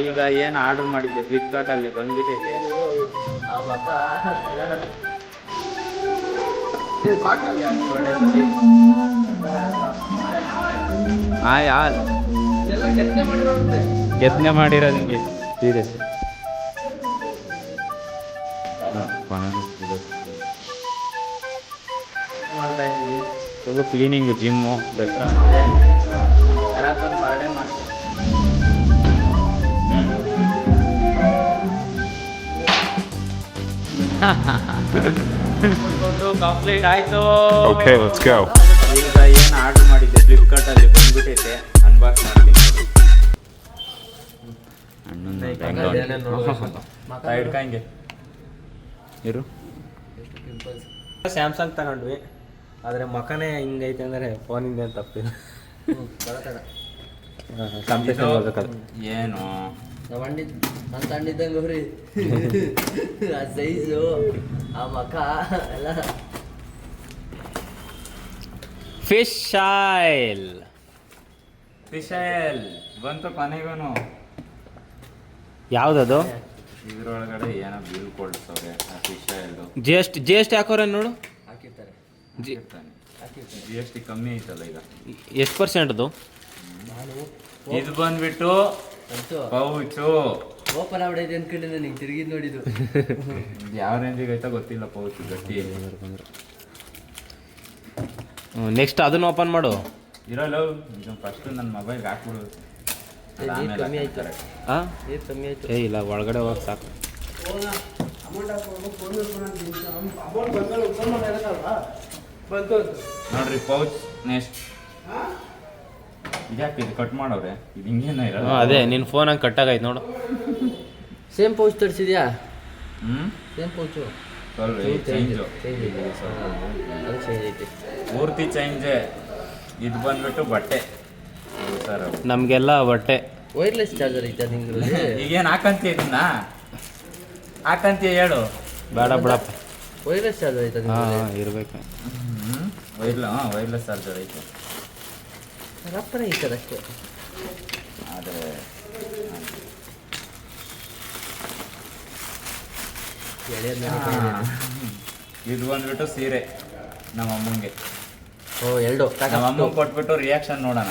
ಈಗ ಏನು ಆರ್ಡರ್ ಮಾಡಿದ್ದೆ ಫ್ಲಿಪ್ಕಾರ್ಟಲ್ಲಿ ಬಂದ್ಬಿಟ್ಟೈತೆ. ಯಾರು ಕೆತ್ತನೆ ಮಾಡಿರೋದು ನಿಮಗೆ ಸೀರಿಯಸ್ ಸ್ವಲ್ಪ ಕ್ಲೀನಿಂಗ್ ಜಿಮ್ಮು ಬರ್ಡೇ ಮಾಡಿ ಕಂಪ್ಲೀಟ್ ಆಯ್ತು. Okay, let's go. ಈಗ ಏನು ಆರ್ಡರ್ ಮಾಡಿದ್ದೆ ಫ್ಲಿಪ್ಕಾರ್ಟಲ್ಲಿ ಬಂದ್ಬಿಟ್ಟೈತೆ, ಅನ್ಬಾಕ್ಸ್ ಮಾಡ್ತೀನಿ ನೋಡಿ. ಹಿಡ್ಕಂಗೆ ಇರು. ಸ್ಯಾಮ್ಸಂಗ್ ತಗೊಂಡ್ವಿ, ಆದರೆ ಮಕನೇ ಹಿಂಗೈತೆ ಅಂದರೆ ಫೋನಿಂದ ಏನು ತಪ್ಪಿಲ್ಲ. ಕಂಪ್ಲೀಷನ್ ಮಾಡ್ಬೇಕಲ್ಲ ಏನು ನಾನು ತಂಡಿದ್ದಂಗೆ ಅವ್ರಿ ಆ ಸೈಜು ಆ ಮಕ ಎಲ್ಲ. ಫಿಶ್ ಆಯಿಲ್ ಬಂತು ಕೊನೆಗೂ. ಯಾವುದದು? ಇದ್ರೊಳಗಡೆ ಏನೋ ಬಿಲ್ ಕೊಡ್ಸವ್ರೆ ಆ ಫಿಶ್ ಆಯಿಲ್ದು. ಜಿ ಎಸ್ ಟಿ ಹಾಕೋರೆ ನೋಡು. ಹಾಕಿರ್ತಾರೆ. ಜಿ ಎಸ್ ಟಿ ಕಮ್ಮಿ ಐತಲ್ಲ ಈಗ. ಎಷ್ಟು ಪರ್ಸೆಂಟ್ದು? ಇದು ಬಂದ್ಬಿಟ್ಟು ಪೌಚು ಓಪನ್ ಆಗ್ಬಿಡೈತೆ ಅನ್ಕೊಂಡು ನನಗೆ ತಿರುಗಿ ನೋಡಿದ್ದು. ಯಾವ ರೇಂಜಿಗೆ ಐತಾ ಗೊತ್ತಿಲ್ಲ. ಪೌಚು ಗಟ್ಟಿ. ನೆಕ್ಸ್ಟ್ ಅದನ್ನು ಓಪನ್ ಮಾಡು. ಇರಲ್ಲ ಇದು ಫಸ್ಟ್ ನನ್ನ ಮೊಬೈಲ್ಗೆ ಹಾಕ್ಬಿಡು. ಕಮ್ಮಿ ಆಯ್ತು. ಹಾಂ ಕಮ್ಮಿ ಆಯ್ತು. ಏ ಇಲ್ಲ, ಒಳಗಡೆ ಹೋಗಿ ಸಾಕು. ನೋಡ್ರಿ ಪೌಚ್ ನೆಕ್ಸ್ಟ್. ಇದ್ಯಾಕೆ ಇದು ಕಟ್ ಮಾಡವ್ರೆ? ಇದು ಹಿಂಗೇನ ಇರಲ್ಲ. ಅದೇ ನಿನ್ನ ಫೋನಾಗ ಕಟ್ಟಾಗೈತೆ ನೋಡು. ಸೇಮ್ ಪೌಚ್ ತರಿಸಿದ್ಯಾ? ಸೇಮ್ ಪೌಚು ಚೇಂಜು ಅದು ಚೇಂಜ್ ಐತೆ. ಪೂರ್ತಿ ಚೇಂಜೆ. ಇದು ಬಂದ್ಬಿಟ್ಟು ಬಟ್ಟೆ ಸರ್. ನಮಗೆಲ್ಲ ಬಟ್ಟೆ. ವೈರ್ಲೆಸ್ ಚಾರ್ಜರ್ ಐತೆ ನಿಂಗೆ? ಈಗೇನು ಹಾಕಂತೀಯ ಇದನ್ನ? ಹಾಕಂತೀಯ ಹೇಳು. ಬೇಡ ಬಿಡಪ್ಪ. ವೈರ್ಲೆಸ್ ಚಾರ್ಜರ್ ಐತೆ ಹಾಂ ಇರಬೇಕು. ವೈರ್ಲೆಸ್ ಚಾರ್ಜರ್ ಐತೆ. ರಪ್ಪನೇ ಐತದ ಅಷ್ಟೇ. ಆದರೆ ಇದು ಬಂದ್ಬಿಟ್ಟು ಸೀರೆ ನಮ್ಮ ಅಮ್ಮಂಗೆ. ಓ ಎರಡು ನಮ್ಮ ಅಮ್ಮ ಕೊಟ್ಬಿಟ್ಟು ರಿಯಾಕ್ಷನ್ ನೋಡೋಣ.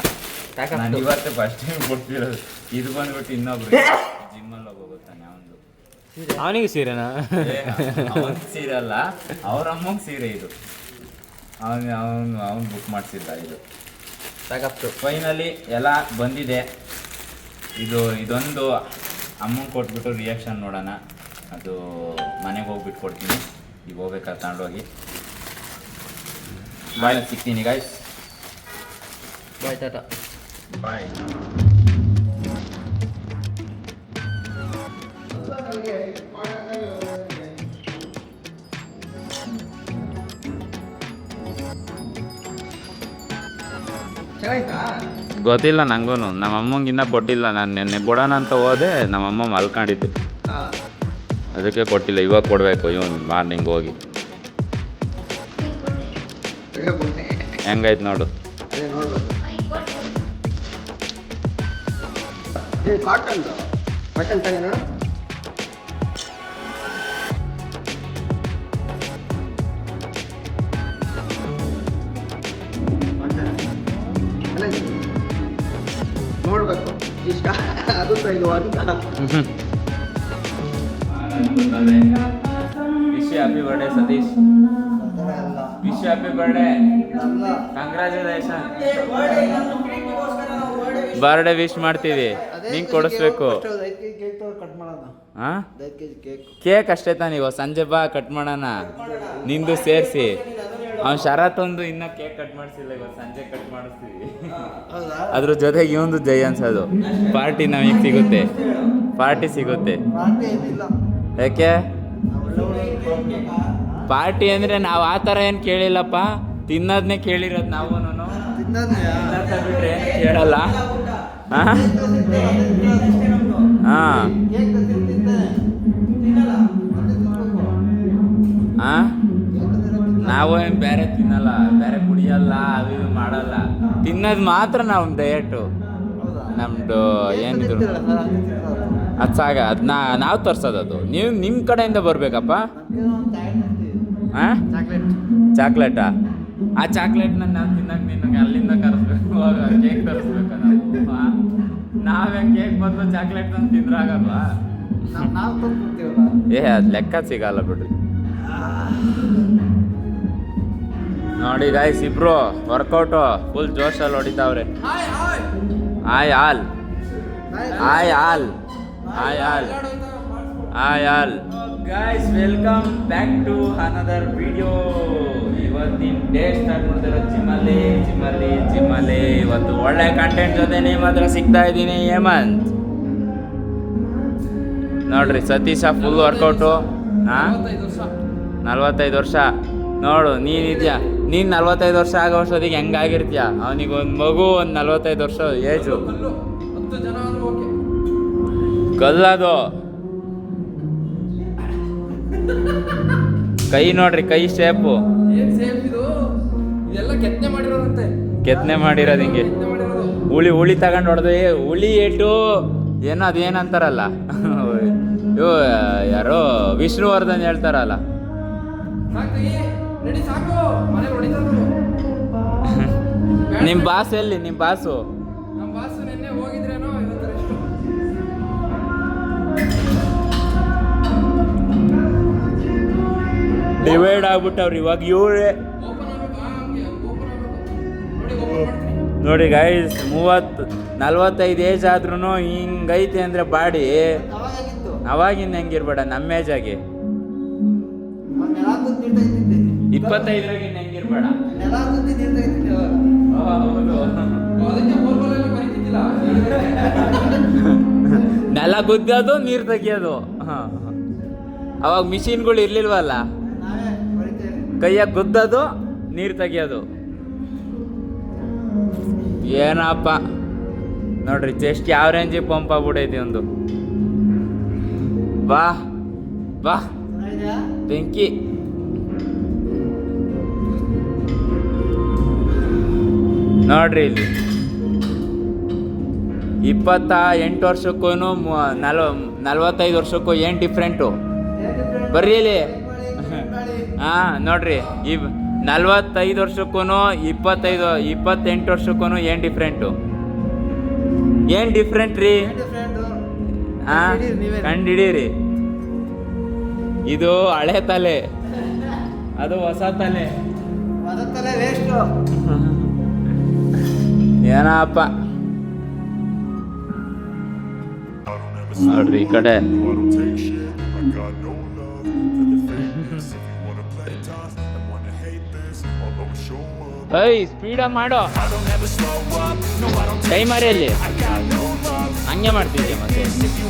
ನಾನು ಇವತ್ತೇ ಫಸ್ಟ್ ಟೈಮ್ ಕೊಡ್ತಿರೋದು. ಇದು ಬಂದ್ಬಿಟ್ಟು ಇನ್ನೊಬ್ರು ಜಿಮ್ಮಲ್ಲಿ ಹೋಗುತ್ತಾನೆ ಅವನು. ಅವನಿಗೆ ಸೀರೆನಾ? ಅವನ್ ಸೀರೆ ಅಲ್ಲ, ಅವ್ರ ಅಮ್ಮಂಗೆ ಸೀರೆ ಇದು. ಅವನು ಬುಕ್ ಮಾಡಿಸಿದ್ದ ಇದು. ಸಾಕಪ್ತು. ಫೈನಲಿ ಎಲ್ಲ ಬಂದಿದೆ. ಇದೊಂದು ಅಮ್ಮಂಗೆ ಕೊಟ್ಬಿಟ್ಟು ರಿಯಾಕ್ಷನ್ ನೋಡೋಣ. ಅದು ಮನೆಗೆ ಹೋಗ್ಬಿಟ್ಟು ಕೊಡ್ತೀನಿ. ಈಗ ಹೋಗ್ಬೇಕಾದ್ರೆ ತಗೊಂಡೋಗಿ ಬಾಯ್ ಸಿಗ್ತೀನಿ ಗಾಯ್ಸ್. ಬಾಯ್ ಟಾಟಾ. ಬಾಯ್. ಗೊತ್ತಿಲ್ಲ ನನಗೂ. ನಮ್ಮ ಅಮ್ಮಂಗೆ ಇನ್ನೂ ಕೊಟ್ಟಿಲ್ಲ. ನಾನು ನೆನ್ನೆ ಕೊಡೋಣ ಅಂತ ಹೋದೆ, ನಮ್ಮಮ್ಮ ಮಲ್ಕೊಂಡಿದ್ದು, ಅದಕ್ಕೆ ಕೊಟ್ಟಿಲ್ಲ. ಇವಾಗ ಕೊಡಬೇಕು ಇವನು ಮಾರ್ನಿಂಗ್ ಹೋಗಿ. ಹೆಂಗಾಯ್ತು ನೋಡು. ನೋಡ್ಬೇಕು ಇಷ್ಟ ಆಗುತ್ತಾ ಇಲ್ವಾ ಅಂತ. Wish happy birthday Satish. Wish happy birthday. Congratulation. Birthday wish ಮಾಡ್ತೀವಿ, ನಿಂಗೆ ಕೊಡಿಸ್ಬೇಕು. ಹಾಂ ಕೇಕ್ ಅಷ್ಟೇ ತಾನೆ. ಇವಾಗ ಸಂಜೆ ಬಾ ಕಟ್ ಮಾಡೋಣ, ನಿಂದು ಸೇರಿಸಿ. ಅವ್ನು ಶರತ್ ಒಂದು ಇನ್ನೂ ಕೇಕ್ ಕಟ್ ಮಾಡಿಸಿಲ್ಲ. ಇವಾಗ ಸಂಜೆ ಕಟ್ ಮಾಡಿಸ್ತೀವಿ. ಅದ್ರ ಜೊತೆಗೆ ಇವೊಂದು ಜೈ ಅನ್ಸೋದು. ಪಾರ್ಟಿ ನಮಗೆ ಸಿಗುತ್ತೆ. ಪಾರ್ಟಿ ಸಿಗುತ್ತೆ. ಯಾಕೆ ಪಾರ್ಟಿ ಅಂದರೆ ನಾವು ಆ ಥರ ಏನು ಕೇಳಿಲ್ಲಪ್ಪ. ತಿನ್ನೋದನ್ನೇ ಕೇಳಿರೋದು ನಾವು. ಬಿಟ್ರೆ ಕೇಳಲ್ಲ. ಹಾಂ ಹಾಂ ಹಾಂ ನಾವು ಏನು ಬೇರೆ ತಿನ್ನಲ್ಲ, ಬೇರೆ ಕುಡಿಯಲ್ಲ, ಅದು ಇದು ಮಾಡಲ್ಲ. ತಿನ್ನೋದು ಮಾತ್ರ ನಾವು ಡಯಟು. ನಮ್ಮದು ಏನಿದ್ರು ಅದು ಸಾಗ ಅದನ್ನ ನಾವು ತರ್ಸೋದು ಅದು ನೀವು ನಿಮ್ಮ ಕಡೆಯಿಂದ ಬರಬೇಕಪ್ಪ. ಹಾಂ ಚಾಕ್ಲೇಟಾ? ಆ ಚಾಕ್ಲೇಟ್ನ ನಾವು ತಿನ್ನಕ್ಕೆ ನಿನ್ನಗೆ ಅಲ್ಲಿಂದ ಕರೆಸ್ಬೇಕು, ಕೇಕ್ ತರಿಸ್ಬೇಕು ನಾವು. ನಾವೇ ಕೇಕ್ ಬದಲು ಚಾಕ್ಲೇಟ್ ತಂದು ತಿಂದ್ರಾಗಲ್ವಾ? ಅದು ಲೆಕ್ಕ ಸಿಗಲ್ಲ ಬಿಡ್ರಿ. ನೋಡಿ ಗಾಯ್ಸ್, ಇಬ್ರು ವರ್ಕೌಟು ಫುಲ್ ಜೋಶಲ್ಲಿ ಹೊಡಿತಾವ್ರೆ. Hi all hi all hi all hi all guys, welcome back to another video. ಇವತ್ತಿನ ಡೇ ಸ್ಟಾರ್ಟ್ ಮಾಡ್ತಿರೋ ಜಿಮ್ಮಲ್ಲಿ ಇವತ್ತು ಒಳ್ಳೆ ಕಂಟೆಂಟ್ ಜೊತೆ ನಿಮ್ಮ ಹತ್ರ ಸಿಗ್ತಾ ಇದ್ದೀನಿ. ಹೇಮಂತ್ ನೋಡ್ರಿ, ಸತೀಶ ಫುಲ್ ವರ್ಕೌಟು. 45 ವರ್ಷ ನೋಡು, ನೀನಿದ್ಯಾ, ನೀನು 45 ವರ್ಷ ಆಗೋ ವರ್ಷದಿಗೆ ಹೆಂಗಾಗಿರ್ತೀಯ? ಅವನಿಗೆ ಒಂದು ಮಗು ಒಂದು 45 ವರ್ಷ ಏಜು. ಕಲ್ಲದು ಕೈ ನೋಡ್ರಿ, ಕೈ ಶೇಪು ಕೆತ್ತನೆ ಮಾಡಿರೋದು ಹಿಂಗೆ. ಹುಳಿ ತಗೊಂಡು ಹೊಡೆದು ಹುಳಿ ಏಟು ಏನೋ ಅದೇನಂತಾರಲ್ಲ, ಇವು ಯಾರೋ ವಿಷ್ಣುವರ್ಧನ್ ಹೇಳ್ತಾರಲ್ಲ, ನಿಮ್ಮ ಬಾಸ್ ಎಲ್ಲಿ? ನಿಮ್ಮ ಬಾಸು ಡಿವೈಡ್ ಆಗ್ಬಿಟ್ಟವ್ರು ಇವಾಗ ಇವರೇ. ನೋಡಿ ಗೈಸ್, 45 ಏಜ್ ಆದ್ರೂ ಹಿಂಗೈತೆ ಅಂದರೆ ಬಾಡಿ ಅವಾಗಿಂದ ಹೆಂಗಿರ್ಬೇಡ ನಮ್ಮ ಏಜಾಗಿ. 25ರಾಗಿಂದ ಹೆಂಗಿರ್ಬೇಡ. ನೆಲ ಗುದ್ದೋದು ನೀರು ತೆಗಿಯೋದು. ಹಾಂ, ಅವಾಗ ಮಿಷಿನ್ಗಳು ಇರ್ಲಿಲ್ವಲ್ಲ, ಕೈಯಾಗ ಗುದ್ದೋದು ನೀರು ತೆಗಿಯೋದು. ಏನಪ್ಪ ನೋಡ್ರಿ, ಚೆಸ್ಟ್ ಯಾವ ರೇಂಜಿಗೆ ಪಂಪ್ ಆಗ್ಬಿಡೈತಿ ಒಂದು. ಬಾ ಬಾ ಬೆಂಕಿ. ನೋಡ್ರಿ ಇಲ್ಲಿ 28 ವರ್ಷಕ್ಕೂ 45 ವರ್ಷಕ್ಕೂ ಏನು ಡಿಫ್ರೆಂಟು? ಬರ್ರಿ ಇಲ್ಲಿ. ಹಾಂ ನೋಡ್ರಿ, ಈ 45 ವರ್ಷಕ್ಕೂ 28 ವರ್ಷಕ್ಕೂ ಏನು ಡಿಫ್ರೆಂಟು? ಏನು ಡಿಫ್ರೆಂಟ್ ರೀ? ಹಾಂ, ಕಂಡಿಡೀರಿ. ಇದು ಹಳೆ ತಲೆ, ಅದು ಹೊಸ ತಲೆ. ಏನಪ್ಪ ನೋಡ್ರಿ ಈ ಕಡೆ. ಏಯ್ ಸ್ಪೀಡ ಮಾಡೋ, ಟೈಮರಿ ಅಲ್ಲಿ ಹಂಗೆ ಮಾಡ್ತಿದ್ದೆ ಮತ್ತೆ.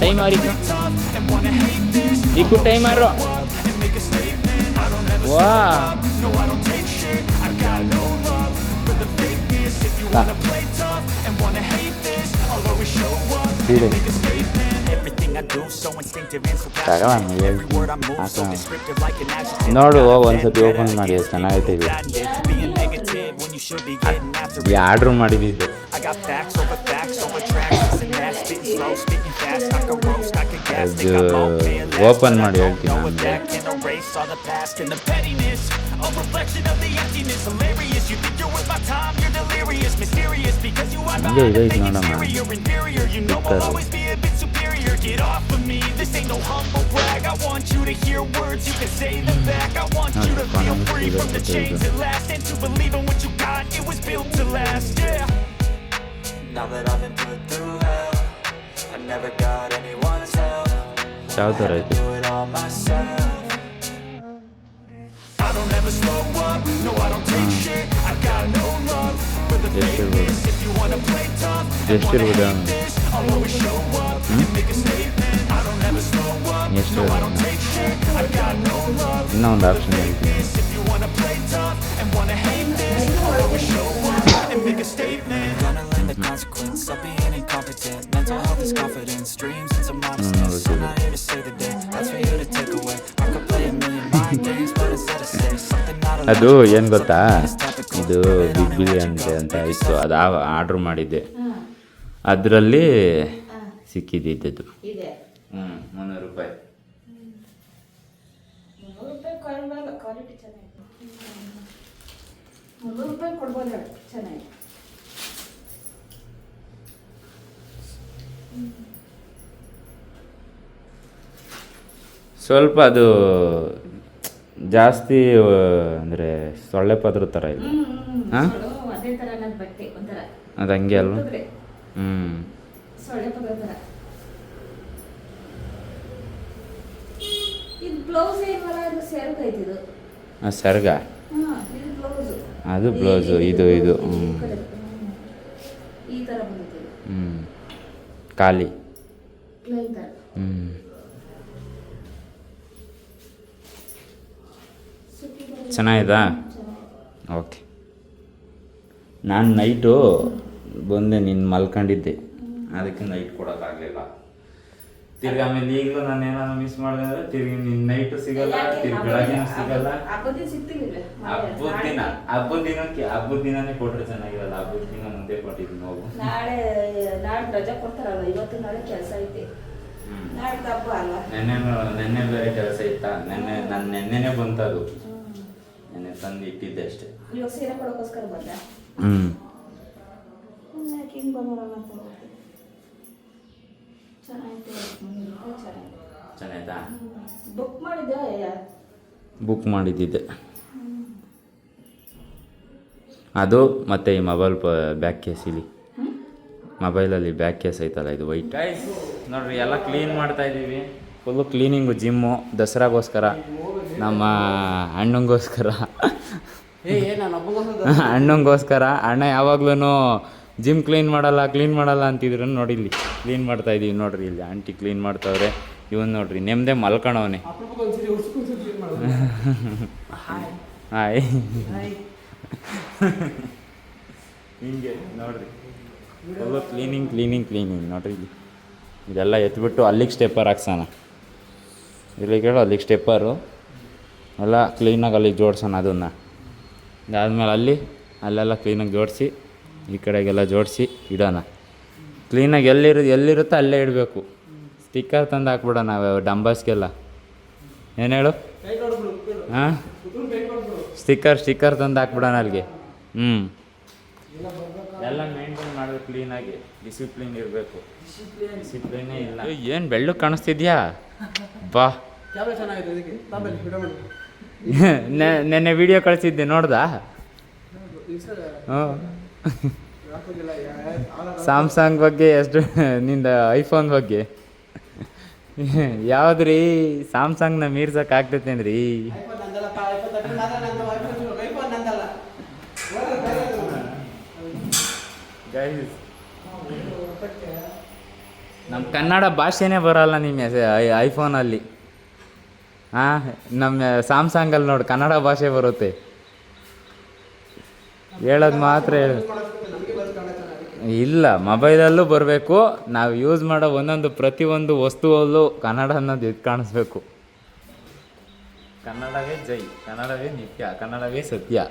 ಟೈಮರಿ ಈಗೂ ಟೈಮರು. ವಾ ನೋಡು, ಒಂದ್ಸತಿ ಓಪನ್ ಮಾಡಿ, ಚೆನ್ನಾಗೈತೆ. ಆರ್ಡ್ರ್ ಮಾಡಿದ್ದು ಓಪನ್ ಮಾಡಿ ಹೇಳ್ತೀನಿ. ಹಂಗೆ ಇದೈತೆ ನೋಡಮ್ಮ. Get off of me, this ain't no humble brag. I want you to hear words, you can say them back. I want you to feel free from the chains at last, and to believe in what you got, it was built to last, yeah. Now that I've been put through hell, I never got anyone's help. I do it all myself. I don't ever slow up, no I don't take shit. I got no love for the fakeness. If you wanna play tough and wanna hate this, I'll always show up and make a statement. I don't ever slow up, no I don't take shit. I got no love for the fakeness. If you wanna play tough and wanna hate this, I'll always show up and make a statement. Gonna learn the consequence of being incompetent. Mental health is confidence, dreams and some modestness. I'm not here to save the day, that's for you to take away. I could play a million mind games, but instead of say something not allowed. ಅದು ಏನು ಗೊತ್ತಾ, ಇದು big billion ಅಂತ ಇತ್ತು, ಅದು order ಮಾಡಿದ್ದೆ. ಅದರಲ್ಲಿ ಸಿಕ್ಕಿದ್ದು. ಇದೆ 300 ರೂಪಾಯಿ. 300 ರೂಪಾಯಿ ಕೊಡಬಲ್ಲ, ಕ್ವಾಲಿಟಿ ಚೆನ್ನಾಗಿದೆ. 300 ರೂಪಾಯಿ ಕೊಡ್ಬೋದು ಹೇಳಿ, ಚೆನ್ನಾಗಿ. ಸ್ವಲ್ಪ ಅದು ಜಾಸ್ತಿ ಅಂದರೆ ಸೊಳ್ಳೆ ಪದ್ರ ಥರ ಇದೆ. ಹಾಂ, ಅದೇ ಥರ ನನ್ನ ಬಟ್ಟೆ ಒಂಥರ ಅದು ಹಂಗೆ ಅಲ್ವ? ಸೊಳ್ಳೆ ಪದ ಥರ. ಇದು ಬ್ಲೌಸ್ ಏನಲ್ಲ, ಅದು ಸೆರಗು ಐತಿದು. ಸೆರಗ? ಇದು ಬ್ಲೌಸು. ಅದು ಬ್ಲೌಸು, ಇದು ಈ ಥರ ಬಂದಿದೆ. ಖಾಲಿ. ಪ್ಲೇನ್ ಥರ. ಚೆನ್ನಾಗಿದಾ? ಓಕೆ. ನಾನು ನೈಟು ಬಂದೆ, ನಿನ್ನ ಮಲ್ಕೊಂಡಿದ್ದೆ, ಅದಕ್ಕೆ ನೈಟ್ ಕೊಡೋಕ್ಕಾಗಲಿಲ್ಲ. ತಿರ್ಗಿ ಆಮೇಲೆ ಈಗಲೂ ನಾನು ಏನಾದ್ರು ಮಿಸ್ ಮಾಡಿದೆ ಅಂದರೆ ತಿರ್ಗಿ ನಿನ್ನ ನೈಟು ಸಿಗಲ್ಲ, ತಿರ್ಗಿ ಬೆಳಗ್ಗೆನೂ ಸಿಗಲ್ಲ. ಹಬ್ಬದ ದಿನನೇ ಕೊಟ್ಟರೆ ಚೆನ್ನಾಗಿರಲ್ಲ. ಹಬ್ಬದ ದಿನ ಮುಂದೆ ಕೊಟ್ಟಿದ್ದೀನಿ ನಾವು. ನಾಳೆ ರಜಾ ಕೊಡ್ತಾರಲ್ಲ, ಇವತ್ತು ನಾಳೆ ಕೆಲಸ ಐತೆ. ನಾಳೆ ಹಬ್ಬ ಅಲ್ಲ. ನೆನ್ನೆ ಬೇರೆ ಕೆಲಸ ಇತ್ತಾ? ನೆನ್ನೆನೇ ಬಂತದು. ನೆನ್ನೆ ತಂದು ಇಟ್ಟಿದ್ದೆ ಅಷ್ಟೇ. ಇವಾಗ ಸೀರೆ ಕೊಡೋಕ್ಕೋಸ್ಕರ ಬಂದ. ಹಿಂಗೆ ಬಂದೋಣ ಅಂತ ಚೆನ್ನಾಯ್ತಾ? ಬುಕ್ ಮಾಡಿದ್ದೆ. ಬುಕ್ ಮಾಡಿದ್ದಿದ್ದೆ ಅದು. ಮತ್ತು ಈ ಮೊಬೈಲ್ ಬ್ಯಾಕ್ ಕೇಸ್, ಇಲ್ಲಿ ಮೊಬೈಲಲ್ಲಿ ಬ್ಯಾಕ್ ಕೇಸ್ ಐತಲ್ಲ, ಇದು ವೈಟ್. ಗೈಸ್ ನೋಡ್ರಿ, ಎಲ್ಲ ಕ್ಲೀನ್ ಮಾಡ್ತಾ ಇದ್ದೀವಿ. Full cleaning. ಜಿಮ್ಮು ದಸರಾಗೋಸ್ಕರ, ನಮ್ಮ ಅಣ್ಣಂಗೋಸ್ಕರ. ಅಣ್ಣಂಗೋಸ್ಕರ. ಅಣ್ಣ ಯಾವಾಗ್ಲೂ ಜಿಮ್ ಕ್ಲೀನ್ ಮಾಡಲ್ಲ ಅಂತಿದ್ರು. ನೋಡಿ ಇಲ್ಲಿ ಕ್ಲೀನ್ ಮಾಡ್ತಾ ಇದೀವಿ. ನೋಡ್ರಿ ಇಲ್ಲಿ ಆಂಟಿ ಕ್ಲೀನ್ ಮಾಡ್ತಾವ್ರೆ. ಇವನು ನೋಡ್ರಿ ನೆಮ್ಮದೇ ಮಲ್ಕೊಳವನೆ. ಹಾಯ್. ಹಿಂಗೆ ನೋಡ್ರಿ, ಫುಲ್ಲು ಕ್ಲೀನಿಂಗ್ ನೋಡ್ರಿ. ಇಲ್ಲಿ ಇದೆಲ್ಲ ಎತ್ಬಿಟ್ಟು ಅಲ್ಲಿಗೆ ಸ್ಟೆಪ್ಪರ್ ಹಾಕ್ಸೋಣ. ಇಲ್ಲಿಗೆ ಹೇಳೋ ಅಲ್ಲಿಗೆ ಸ್ಟೆಪ್ಪರು ಎಲ್ಲ ಕ್ಲೀನಾಗಿ ಅಲ್ಲಿಗೆ ಜೋಡ್ಸೋಣ. ಅದನ್ನು ಅದಾದಮೇಲೆ ಅಲ್ಲೆಲ್ಲ ಕ್ಲೀನಾಗಿ ಜೋಡಿಸಿ, ಈ ಕಡೆಗೆಲ್ಲ ಜೋಡಿಸಿ ಇಡೋಣ. ಕ್ಲೀನಾಗಿ ಎಲ್ಲಿರುತ್ತೋ ಅಲ್ಲೇ ಇಡಬೇಕು. ಸ್ಟಿಕ್ಕರ್ ತಂದು ಹಾಕ್ಬಿಡೋಣ ಡಂಬಸ್ಗೆಲ್ಲ. ಏನು ಹೇಳು? ಹಾಂ, ಸ್ಟಿಕ್ಕರ್ ತಂದು ಹಾಕ್ಬಿಡೋಣ ಅಲ್ಲಿಗೆ. ಎಲ್ಲ ಮೇಂಟೈನ್ ಮಾಡಬೇಕು ಕ್ಲೀನಾಗಿ. ಡಿಸಿಪ್ಲಿನ್ ಇರಬೇಕು. ಡಿಸಿಪ್ಲಿನೇ ಇಲ್ಲ. ಏನು ಬೆಳ್ಳಗೆ ಕಾಣಿಸ್ತಿದ್ಯಾ? ಬಾ. ನೆನ್ನೆ ವಿಡಿಯೋ ಕಳಿಸಿದ್ದೆ, ನೋಡ್ದಾ? ಹ್ಞೂ. ಸ್ಯಾಮ್ಸಂಗ್ ಬಗ್ಗೆ ಎಷ್ಟು, ನಿಂದ ಐಫೋನ್ ಬಗ್ಗೆ ಯಾವ್ದ್ರಿ? ಸ್ಯಾಮ್ಸಂಗ್ನ ಮೀರ್ಸಕ್ಕೆ ಆಗ್ತೈತೇನ್ರಿ? ನಮ್ಮ ಕನ್ನಡ ಭಾಷೆನೇ ಬರೋಲ್ಲ ನಿಮ್ಮ ಐಫೋನಲ್ಲಿ. ಹಾಂ, ನಮ್ಮ ಸ್ಯಾಮ್ಸಂಗಲ್ಲಿ ನೋಡಿ ಕನ್ನಡ ಭಾಷೆ ಬರುತ್ತೆ. ಹೇಳೋದು ಮಾತ್ರ ಇಲ್ಲ, ಮೊಬೈಲಲ್ಲೂ ಬರಬೇಕು. ನಾವು ಯೂಸ್ ಮಾಡೋ ಪ್ರತಿಯೊಂದು ವಸ್ತುವಲ್ಲೂ ಕನ್ನಡ ಅನ್ನೋದು ಎದ್ದು ಕಾಣಿಸ್ಬೇಕು. ಕನ್ನಡವೇ ಜೈ, ಕನ್ನಡವೇ ನಿತ್ಯ, ಕನ್ನಡವೇ ಸತ್ಯ.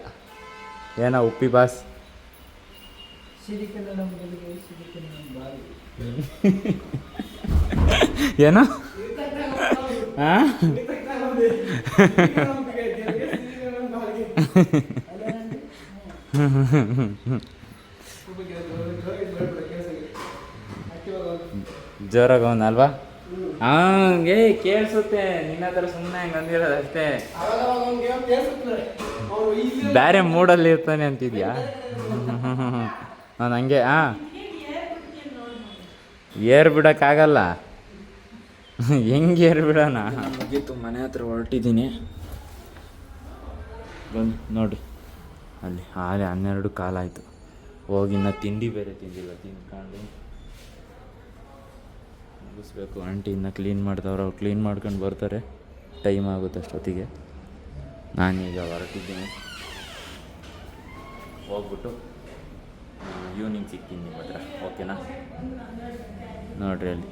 ಏನೋ ಉಪ್ಪಿ ಬಾಸ್. ಏನೋ ಹಾಂ ಜೋರಾಗವನಲ್ವಾ? ಹಂಗೆ ಕೇಳಿಸುತ್ತೆ. ನಿನ್ನ ಹತ್ರ ಸುಮ್ಮನೆ ಹಂಗೆ ಅಂದಿರೋದು ಅಷ್ಟೇ. ಬೇರೆ ಮೂಡಲ್ಲಿ ಇರ್ತಾನೆ ಅಂತಿದ್ಯಾ? ನಾನು ಹಂಗೆ ಏರ್ ಬಿಡೋಕ್ಕಾಗಲ್ಲ. ಹೆಂಗೆ ಏರ್ ಬಿಡೋಣ? ಮುಗೀತು, ಮನೆ ಹತ್ರ ಹೊರಟಿದ್ದೀನಿ. ಬಂದು ನೋಡಿರಿ ಅಲ್ಲಿ 12 ಕಾಲಾಯಿತು. ಹೋಗಿ ಇನ್ನು ತಿಂಡಿ ಬೇರೆ ತಿಂದಿಲ್ಲ. ತಿಂದ್ಕೊಂಡು ಮುಗಿಸ್ಬೇಕು. ಆಂಟಿ ಇನ್ನು ಕ್ಲೀನ್ ಮಾಡ್ತಾವ್ರೆ. ಅವ್ರು ಕ್ಲೀನ್ ಮಾಡ್ಕೊಂಡು ಬರ್ತಾರೆ. ಟೈಮ್ ಆಗುತ್ತೆ ಅಷ್ಟೊತ್ತಿಗೆ. ನಾನೀಗ ಹೊರಟಿದ್ದೀನಿ. ಹೋಗ್ಬಿಟ್ಟು ಈವ್ನಿಂಗ್ ಸಿಗ್ತೀನಿ ನಿಮ್ಮ ಹತ್ರ. ಓಕೆನಾ? ನೋಡ್ರಿ ಅಲ್ಲಿ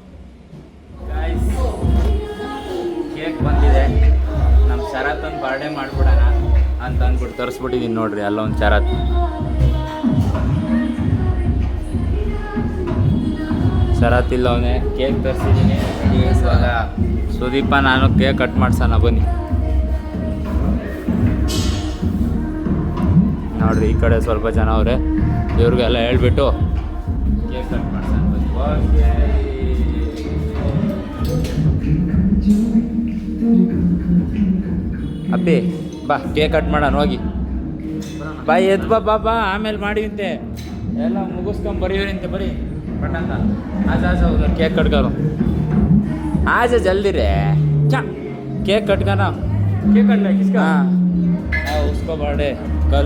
ಕೇಕ್ ಬಂದಿದೆ. ನಮ್ಮ ಶರತ್ತೊಂದು ಬರ್ಡೇ ಮಾಡಿಬಿಡೋಣ ಅಂತ ಅಂದ್ಬಿಟ್ಟು ತರಿಸ್ಬಿಟ್ಟಿದ್ದೀನಿ. ನೋಡ್ರಿ ಅಲ್ಲೊಂದು ಶರತ್. ಶರತ್ ಇಲ್ಲ ಅವನೇ ಕೇಕ್ ತರಿಸಿದ್ದೀನಿ. ಇವಾಗ ಸುದೀಪ ನಾನು ಕೇಕ್ ಕಟ್ ಮಾಡ್ಸೋಣ ಬನ್ನಿ. ನೋಡ್ರಿ ಈ ಕಡೆ ಸ್ವಲ್ಪ ಜನ ಅವರೇ, ಇವ್ರಿಗೆಲ್ಲ ಹೇಳ್ಬಿಟ್ಟು ಕೇಕ್ ಕಟ್ ಮಾಡ್ಸೋಣ ಬನ್ನಿ. ಓಕೆ ಅಪ್ಪಿ ಬಾ ಕೇಕ್ ಕಟ್ ಮಾಡೋಣ ಹೋಗಿ. ಬಾ ಎದ್ ಬಾ ಆಮೇಲೆ ಮಾಡಿವಂತೆ ಎಲ್ಲ ಮುಗಿಸ್ಕೊಂಬರೀವ್ರಿಂತೆ ಬರೀ ಪಟ್ಟಂತ. ಆಜ ಉधर केक कट करो आजा जल्दी रे क्या केक कट करना ಕೇಕ್ ಕಟ್ ಕಿಸ್ಕಾ हाँ उसको बर्थडे कल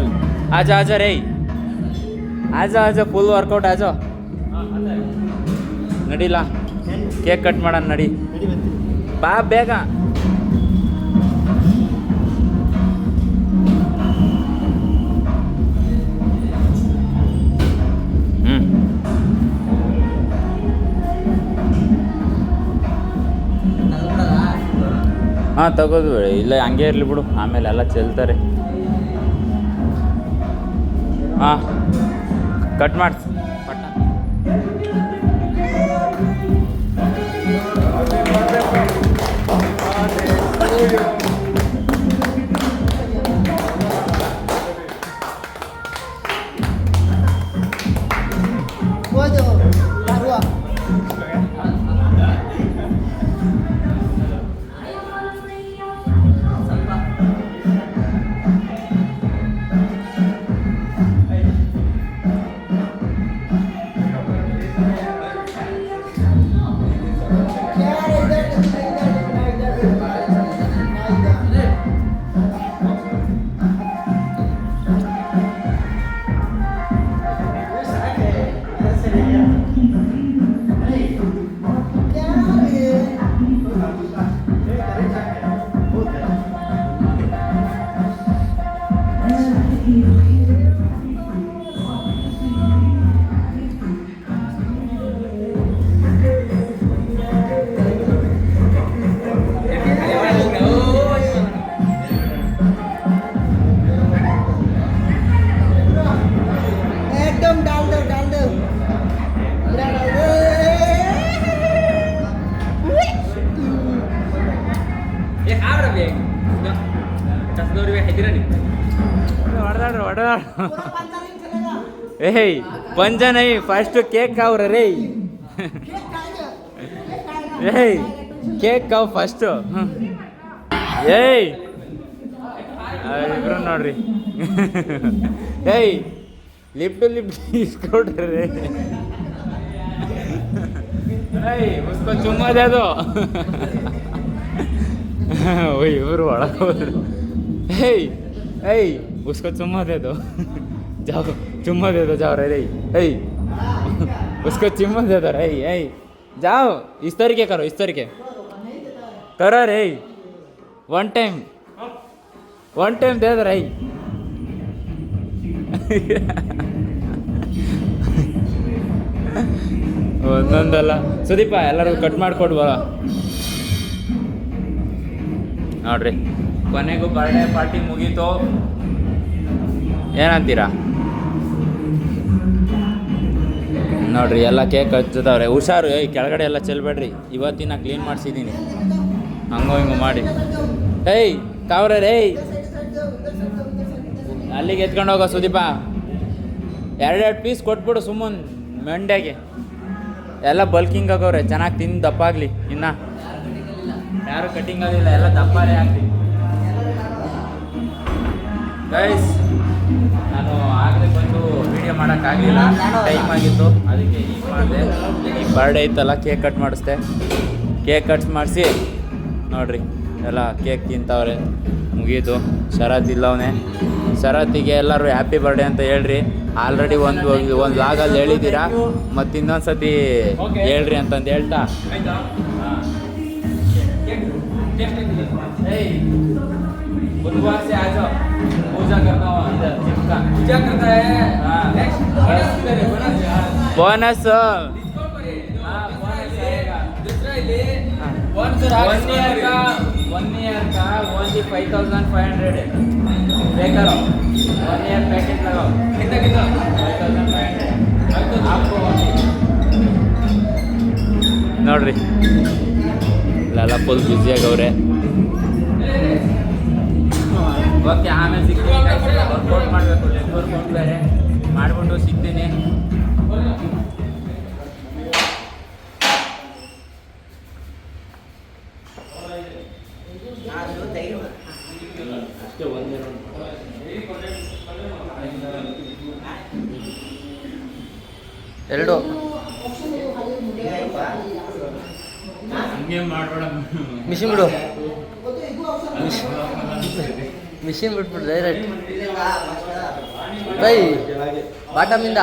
आजा आजा रे आजा फुल वर्कआउट आजा ನಡಿಲ್ಲ ಕೇಕ್ ಕಟ್ ಮಾಡೋಣ ನಡಿ ಬಾ ಬೇಗ. ಹಾಂ ತಗೋದು ಇಲ್ಲ ಹಂಗೆ ಇರಲಿ ಬಿಡು, ಆಮೇಲೆ ಎಲ್ಲ ಚೆಲ್ತಾರೆ. ಹಾಂ ಕಟ್ ಮಾಡಿಸಿ ಪಟ್ಟ. ಏಯ್ पंजा नहीं फर्स्ट केक खाओ रे ಏಯ್ ಕೇಕ್ खाओ फर्स्ट ಏಯ್ ಇಬ್ರು ನೋಡ್ರಿ ಏಯ್ ಲಿಪ್ ಟು ಲಿಪ್ ಇಸ್ಕೊಡ್ರಿ ಏಯ್ उसको चुम्मा दे दो ಓಯ್ ಇಬ್ರು ಒಳಗೆ ಹೋದ್ರು ಏಯ್ ಏಯ್ उसको चुम्मा दे दो जाओ चुम्मा दे दो जाओ रे ऐ उसको चुम्मा दे दो रे ऐ जाओ इस तरीके करो इस तरीके करो रे वन टाइम दे दो रे ಒಂದೊಂದಲ್ಲ ಸುದೀಪ ಎಲ್ಲರೂ ಕಟ್ ಮಾಡಿಕೊಡ್ಬಲ್ಲ ನೋಡ್ರಿ. ಕೊನೆಗೂ ಬರ್ಡೇ ಪಾರ್ಟಿ ಮುಗೀತು, ಏನಂತೀರಾ ನೋಡ್ರಿ. ಎಲ್ಲ ಕೇಕ್ ಹಚ್ಚದವ್ರೆ, ಹುಷಾರು ಈ ಕೆಳಗಡೆ ಎಲ್ಲ ಚೆಲ್ಬೇಡ್ರಿ. ಇವತ್ತಿನ ಕ್ಲೀನ್ ಮಾಡಿಸಿದ್ದೀನಿ ಹಂಗೋ ಹಿಂಗೋ ಮಾಡಿ. ಏಯ್ ಕಾವ್ರೆ ರೇ ಅಲ್ಲಿಗೆ ಎತ್ಕೊಂಡು ಹೋಗೋ ಸುದೀಪ. ಎರಡೆರಡು ಪೀಸ್ ಕೊಟ್ಬಿಡು ಸುಮ್ಮನೆ ಮಂಡ್ಯಾಗೆ. ಎಲ್ಲ ಬಲ್ಕಿಂಗ್ ಆಗೋವ್ರೆ, ಚೆನ್ನಾಗಿ ತಿಂದು ದಪ್ಪ ಆಗಲಿ. ಇನ್ನು ಯಾರು ಕಟ್ಟಿಂಗ್ ಆಗಿಲ್ಲ, ಎಲ್ಲ ದಪ್ಪನೇ ಆಗಲಿ ಗೈಸ್. ನಾನು ಆಗಲೇ ಬಂದು ವೀಡಿಯೋ ಮಾಡೋಕ್ಕಾಗಲಿಲ್ಲ, ಟೈಮ್ ಆಗಿತ್ತು, ಅದಕ್ಕೆ ಈಗ ಮಾಡಿದೆ. ಈಗ ಬರ್ಡೇ ಇತ್ತಲ್ಲ, ಕೇಕ್ ಕಟ್ ಮಾಡಿಸ್ದೆ. ಕೇಕ್ ಕಟ್ ಮಾಡಿಸಿ ನೋಡಿರಿ ಎಲ್ಲ ಕೇಕ್ ತಿಂತವ್ರೆ. ಮುಗೀತು. ಶರತ್ ಇಲ್ಲವನೇ. ಶರತ್ತಿಗೆ ಎಲ್ಲರೂ ಹ್ಯಾಪಿ ಬರ್ಡೇ ಅಂತ ಹೇಳ್ರಿ. ಆಲ್ರೆಡಿ ಒಂದು ಲಾಗಲ್ಲಿ ಹೇಳಿದ್ದೀರಾ, ಮತ್ತು ಇನ್ನೊಂದು ಸತಿ ಹೇಳ್ರಿ ಅಂತಂದು ಹೇಳ್ತಾ बुधवार से आ जाओ, पूजा करता हूँ इधर जिसका पूजा करता है। बोनस वन ईयर का ओनली 5500 है। पे करो 1 ईयर पैकेज लगाओ। कितना 5500 आपको ನೋಡ್ರಿ ಇಲ್ಲೆಲ್ಲ ಫುಲ್ ಬ್ಯುಸಿಯಾಗವ್ರೆ. ಓಕೆ, ಆಮೇಲೆ ಸಿಗ್ತೀನಿ. ವರ್ಕೌಟ್ ಮಾಡಬೇಕು, ಲೆಗ್ ವರ್ಕೌಟ್ ಬೇರೆ ಮಾಡಿಬಿಟ್ಟು ಸಿಗ್ತೀನಿ. ಅಷ್ಟೇ ಒಂದೇ ಎರಡು. ಹಂಗೆ ಮಾಡಬೇಡ. ಮಿಷಿನ್ ಬಿಡು, ಮಿಷಿನ್ ಬಿಟ್ಬಿಡು ಡೈರೆಕ್ಟ್. ಬೈ ಬಾಟಮಿಂದ,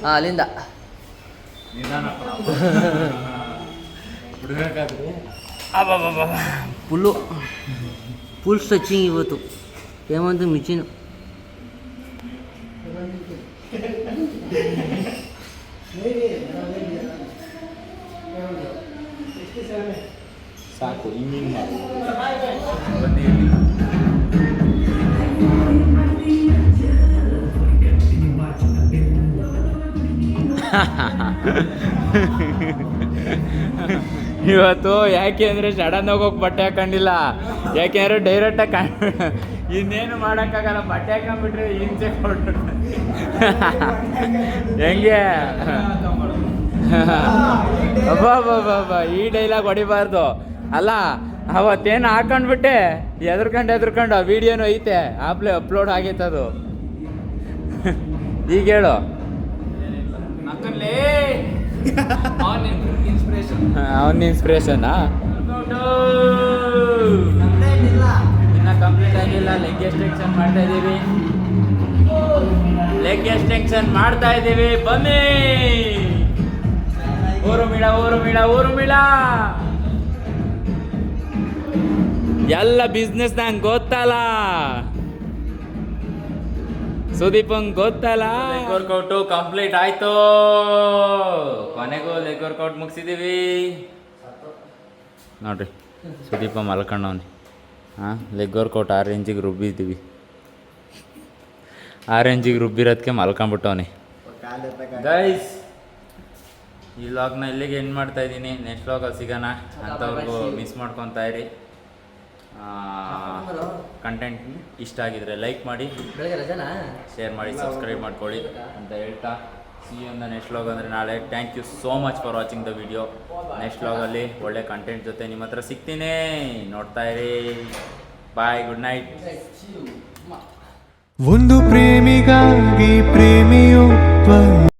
ಹಾಂ ಅಲ್ಲಿಂದ. ಫುಲ್ ಸ್ಟ್ರೆಚಿಂಗ್ ಇವತ್ತು. ಹೇಮಂತ್ ಮಿಷಿನ್ ಸಾಕು. ಹಿಂಗಿಂಗ್ ಮಾಡಿ ಇವತ್ತು ಯಾಕೆ ಅಂದರೆ ಸಡನ್ ಹೋಗೋಕೆ ಬಟ್ಟೆ ಹಾಕೊಂಡಿಲ್ಲ. ಯಾಕೆಂದರೆ ಡೈರೆಕ್ಟಾಗಿ ಇನ್ನೇನು ಮಾಡೋಕ್ಕಾಗಲ್ಲ. ಬಟ್ಟೆ ಹಾಕೊಂಡ್ಬಿಟ್ರೆ ಹಿಂಸೆ ಕೊಟ್ಟು ಹೆಂಗೆ ಅಬ್ಬಾ ಈ ಡೈಲಾಗ್ ಹೊಡಿಬಾರ್ದು ಅಲ್ಲ. ಅವತ್ತೇನು ಹಾಕೊಂಡ್ಬಿಟ್ಟೆ ಎದ್ರಕೊಂಡು ಆ ವಿಡಿಯೋನು ಐತೆ, ಅಪ್ಲೋಡ್ ಆಗೈತೆ ಅದು. ಈಗ ಹೇಳು. ಅವನ ಇನ್ಸ್ಪಿರೇಷನಾ? ಇನ್ನ ಕಂಪ್ಲೀಟ್ ಆಗಿಲ್ಲ. ಲೆಗ್ ಎಕ್ಸ್ಟೆನ್ಷನ್ ಮಾಡ್ತಾ ಇದ್ದೀವಿ. ಬನ್ನಿ. ಊರುಮಿಳ ಎಲ್ಲ ಬಿಸ್ನೆಸ್ ನಂಗೆ ಗೊತ್ತಲ್ಲ, ಸುದೀಪಂಗೆ ಗೊತ್ತಲ್ಲ. ಲೆಗ್ ವರ್ಕೌಟು ಕಂಪ್ಲೀಟ್ ಆಯ್ತು. ಕೊನೆಗೂ ಲೆಗ್ ವರ್ಕೌಟ್ ಮುಗಿಸಿದ್ದೀವಿ ನೋಡ್ರಿ. ಸುದೀಪ ಮಲ್ಕೊಂಡವನಿ. ಹಾಂ, ಲೆಗ್ ವರ್ಕೌಟ್ 6 ರೇಂಜಿಗೆ ರುಬ್ಬಿದ್ದೀವಿ. 6 ರೇಂಜಿಗೆ ರುಬ್ಬಿರೋದಕ್ಕೆ ಮಲ್ಕೊಂಬಿಟ್ಟವನಿ. ಗೈಸ್, ಈ ವ್ಲಾಗ್ನ ಇಲ್ಲಿಗೆ ಎಂಡ್ ಮಾಡ್ತಾ ಇದ್ದೀನಿ. ನೆಕ್ಸ್ಟ್ ವ್ಲಾಗಲ್ಲಿ ಸಿಗೋಣ. ಅಂಥವ್ರಿಗೂ ಮಿಸ್ ಮಾಡ್ಕೊತಾ ಇರಿ. ಕಂಟೆಂಟ್ ಇಷ್ಟ ಆಗಿದ್ರೆ ಲೈಕ್ ಮಾಡಿ, ಶೇರ್ ಮಾಡಿ, ಸಬ್ಸ್ಕ್ರೈಬ್ ಮಾಡ್ಕೊಳ್ಳಿ ಅಂತ ಹೇಳ್ತಾ see you in the next vlog ಅಂದರೆ ನಾಳೆ. Thank you so much for watching the video. Next ವ್ಲಾಗಲ್ಲಿ ಒಳ್ಳೆ ಕಂಟೆಂಟ್ ಜೊತೆ ನಿಮ್ಮ ಹತ್ರ ಸಿಗ್ತೀನಿ. ನೋಡ್ತಾ ಇರಿ. Bye, good night. ಒಂದು ಪ್ರೇಮಿಗಾಗಿ ಪ್ರೇಮಿಯೊಬ್ಬ